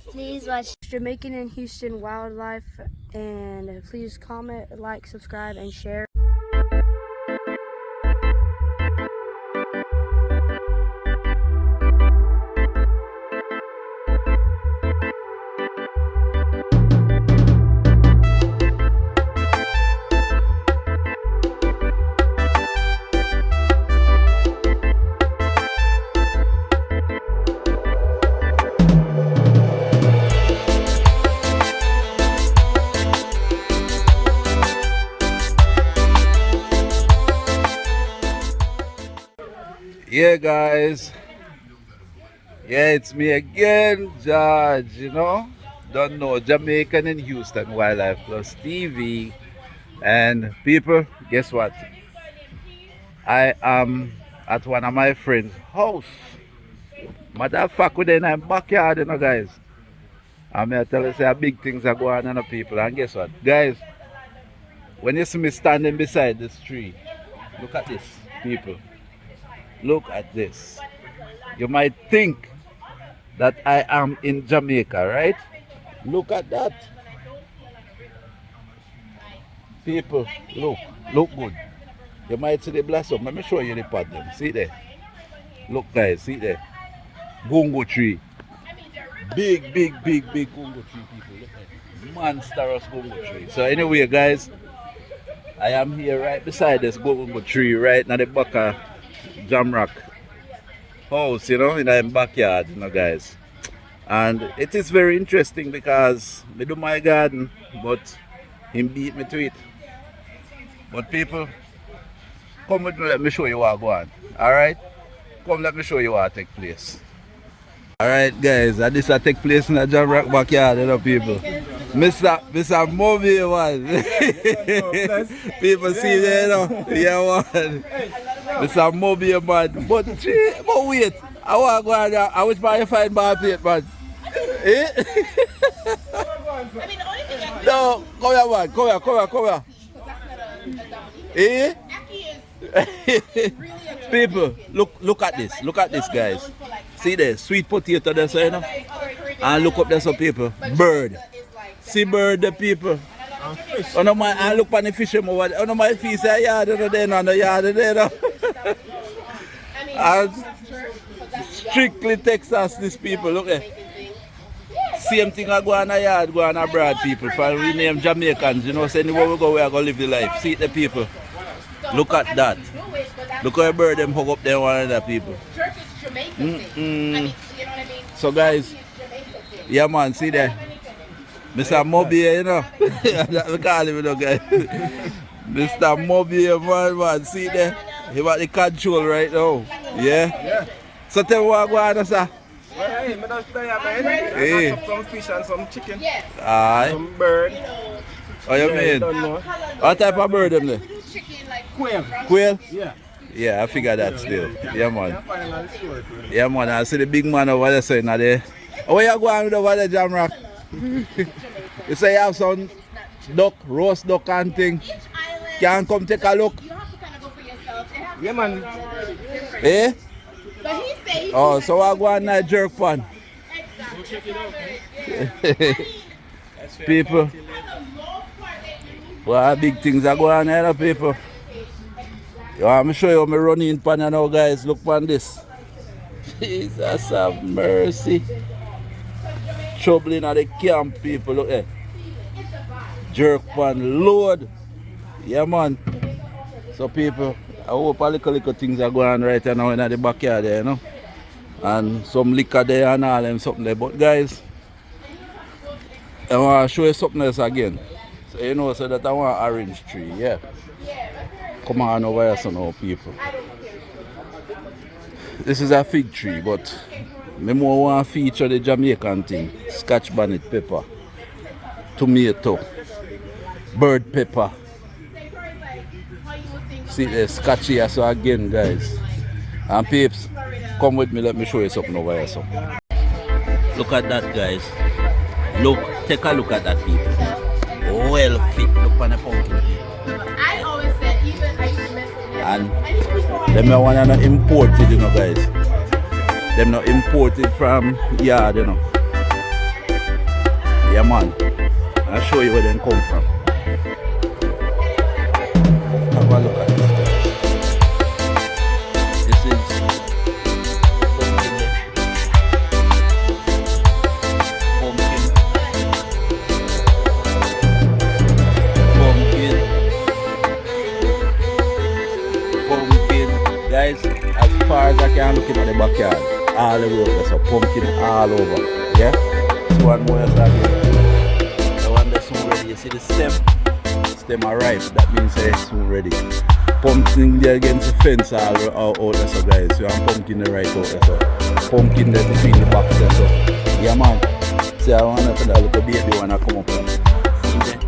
Please watch Jamaican and Houston Wildlife, and please comment, like, subscribe, and share. Yeah, guys. Yeah, it's me again, George. Don't know, Jamaican in Houston Wildlife Plus TV. And people, guess what? I am at one of my friends' house. Motherfucker, in my backyard, guys. I'm here to tell you, say, big things are going on, people. And guess what? Guys, when you see me standing beside this tree, look at this, people. Look at this. You might think that I am in Jamaica, right? Look at that. People, look good. You might see the blossom. Let me show you the pot them. See there. Look guys, see there. Gungo tree. Big gungo tree, people. Look at it. Monstrous gungo tree. So anyway, guys, I am here right beside this gungo tree, right now the back of Jamrock house, in the backyard, guys. And it is very interesting because I do my garden, but him beat me to it. But people, come with me, let me show you what go on. Alright? Come, let me show you what take place. Alright guys, and this will take place in the Jamrock backyard, people. Mr. Movie one. People see there, yeah one. Mr. Movie man. But wait, I want to go on there. I wish I find my plate, man. Eh? No, come here, man. Come here. Eh? People, look at this. Look at this, guys. See there, sweet potato there, so and look up there, some people. Bird. See bird, the people. Oh no, I look on the fish over there. Oh no, my fish are yard there, no, the yard there. And strictly Texas, these people, look there. Same thing I go on a yard, go on abroad, people. For we name Jamaicans, so anywhere we go, we are going to live the life. See the people. Look at that. Look how a bird them hug up there, one of the people. So guys, yeah man, see there. Mr. Moby, we call him, guys. Mr. Moby, man, see there. He got the control right now. Yeah? So tell me what go on, sir. Well, hey, I just stay here, man. I got some fish and some chicken. Aye. Some bird. Oh, you mean? What type of bird them there? Quail. Quail? Yeah. Yeah, I figure that still. Yeah, man. Yeah, man. I see the big man over there saying that there. Oh, where you going with over there, Jamrock? You say you have some duck, roast duck and thing. Can come take a look? Yeah, man. Eh? Oh, so I go on that jerk pan. People. Well, big things are going on here, people. I'm show you how me running pan now, guys. Look on this. Jesus have mercy. Trouble in the camp, people. Look there. Jerk pan load. Yeah, man. So, people, I hope a little things are going on right now in the backyard there, And some liquor there and all and something there. But, guys, I want to show you something else again. So, so that I want an orange tree, yeah. Come on over here, so now, people. This is a fig tree, but I more want to feature the Jamaican thing. Scotch bonnet pepper, tomato, bird pepper. See the scotch here, so again, guys. And peeps, come with me, let me show you something over here. So. Look at that, guys. Look, take a look at that, people. Well fit, look on the pumpkin. I always said, even I used to mess with them. And them not want to import it, guys. Them not imported from yard, Yeah man. I'll show you where they come from. Have a look at this. This is pumpkin. Guys, as far as I can look in the backyard, all the way up, there's a pumpkin all over. Yeah? This one more is again. The one that's soon ready. You see the stem? Stem are ripe. That means it's soon ready. Pumpkin there against the fence all out there, so guys. You have pumpkin there right out there, so. Pumpkin there between the box there, so. Yeah man. See, I want to put that little baby when I come up here. See there?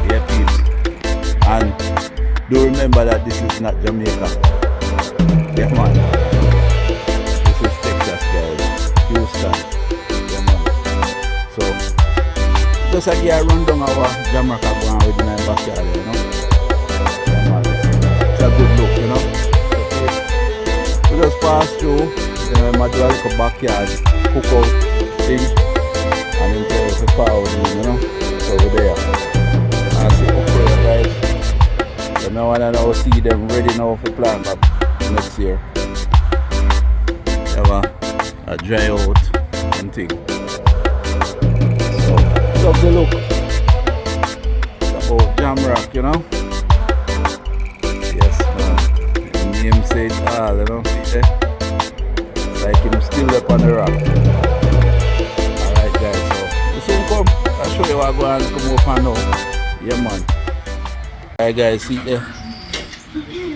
Yeah, peeps. And do remember that this is not Jamaica. Yeah man. This is Texas, guys. Houston. Yeah man. So just like you run down our Jamrock going with my backyard, you know. Yeah man. It's a good look, you know. We just pass through, you know, my do a little backyard cookout thing. And then tell us how far we, you know. So we're there. And see up there, guys. So now I now see them ready now for plant up next year. Have a dry out and thing. So love the look. It's about Jamrock, you know. Yes man. The name says all, you know. See there? It's like him still up on the rock. Alright guys, so you soon come. I'll show you what I'm going to come over now. Yeah man. Alright guys, see there?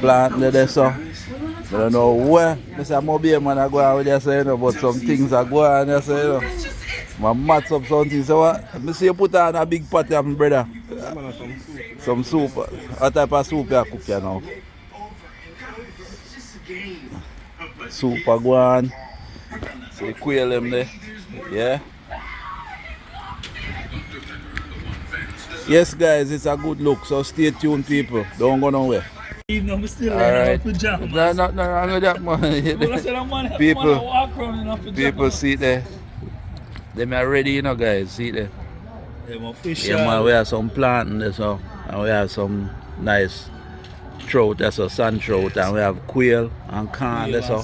Plant there, so I don't know where Mr. Mobile man I go out with you, so, you know, but some things are going on, so, you know. My mats up something, so what? I see you put on a big pot, my brother. Some soup. What type of soup you cook here now? Soup are going. So you quail them there. Yeah? Yes guys, it's a good look, so stay tuned people. Don't go nowhere. Even we still Alright. pajamas. No, nothing wrong with that man. People see there. They are ready, you know guys, see there. Yeah man, we have some planting there, so, and we have some nice trout, that's a sun trout, and we have quail and corn there, so,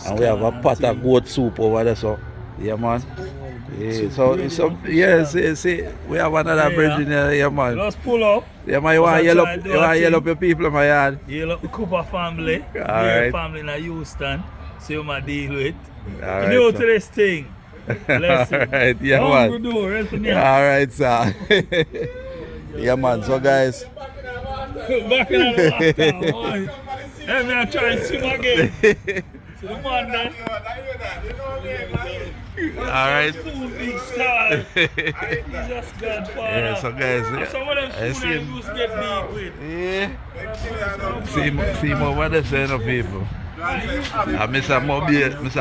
and we have a pot of goat soup over there, so, yeah man. Yeah, so see, we have another bridge in there, yeah man. Just pull up. Yeah man, you want to yell up your people in my yard? Yell up the Cooper family, Alright. family in Houston, so you might deal with. Alright, You know so. to this thing. Alright, yeah man. Alright, sir. Yeah man, so guys. Back in the water, boy. Let me try and swim again. So the man then. Alright. Big star. Jesus Godfather. Yeah, so guys, Some of them I food see I used to get big with. yeah. See more what they say, no people. Mr.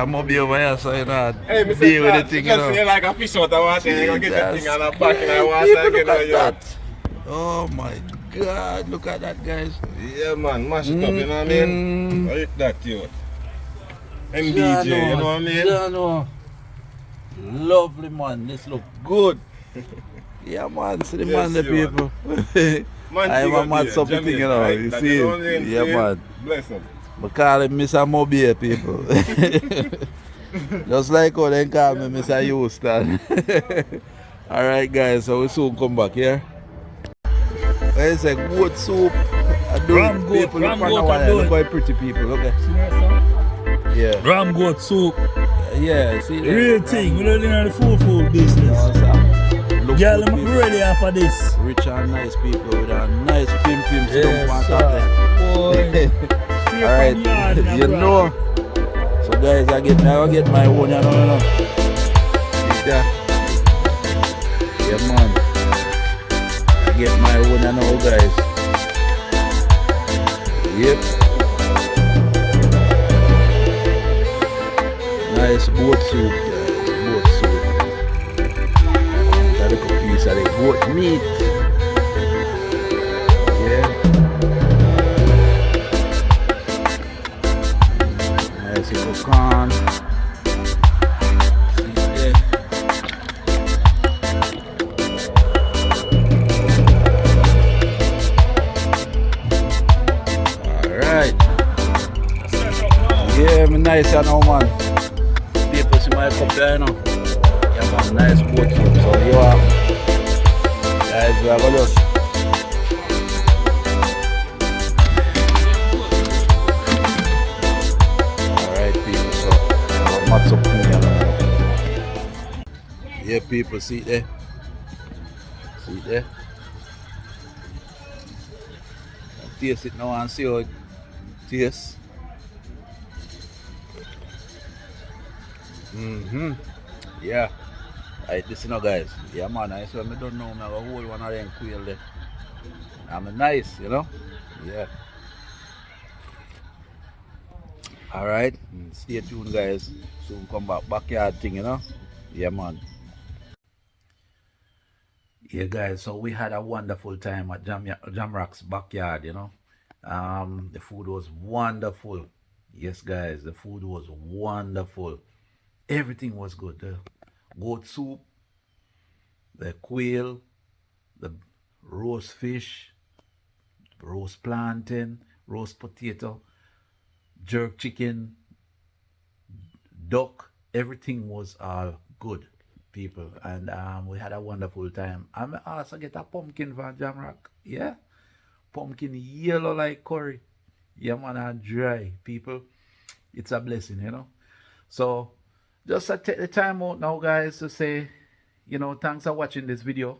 Mobile over here, so you know, deal with the thing, you know. Just like a fish out of water, you go get the thing and a back in the water, People, you look at know. that. Oh my God, look at that, guys. Yeah man, mash it up, you know what I mean? Like that, you. MDJ, you know what I mean? Jano. Lovely man, this look good. Yeah man, see the Yes, man, the you people. Man, I'm a mad something, you know, right? you That see is him? only in Yeah faith. man. Bless him. I call him Mr. Mobile, people. Just like how they call me Mr. Houston. Alright guys, so we soon come back here. It's a goat soup. Ram goat, People look ram on goat the wire. and Look goat. how pretty people, okay? Yeah. Ram goat soup. Yeah, see that? Real thing. We don't in the food business. Look Girl, good I'm people. ready after this. Rich and nice people with a nice pimp Yes, stump on top sir. there. Alright, you know. So guys, I get my own, you know. See that? Yeah man. I get my own, you know, guys. Yep. Nice goat soup, guys. Goat soup. Got a little piece of the goat meat. Yeah. Nice little corn. See there. nice, you know, man. People see my cup there, you know. Yeah, man, nice goat soup. So you are, guys, we have a look. Alright, people, so what's up to me? Yeah, people, see it there? See it there? Taste it now and see how it tastes. Yeah. Alright, listen now, guys. Yeah, man, I swear I don't know, I have a whole one of them quail there. I'm nice, you know? Yeah. Alright, stay tuned, guys. Soon come back, backyard thing, you know? Yeah, man. Yeah, guys, so we had a wonderful time at Jamrock's backyard, you know? The food was wonderful. Yes, guys, the food was wonderful. Everything was good. The goat soup, the quail, the roast fish, roast plantain, roast potato, jerk chicken, duck. Everything was all good, people. And we had a wonderful time. I also get a pumpkin from Jamrock. Yeah? Pumpkin yellow like curry. Yeah, man, and dry, people. It's a blessing, you know? So, just take the time out now, guys, to say, you know, thanks for watching this video.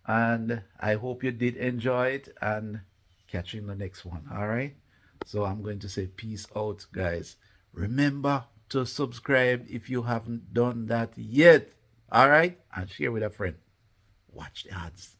And I hope you did enjoy it and catch you in the next one. All right. So I'm going to say peace out, guys. Remember to subscribe if you haven't done that yet. All right. And share with a friend. Watch the ads.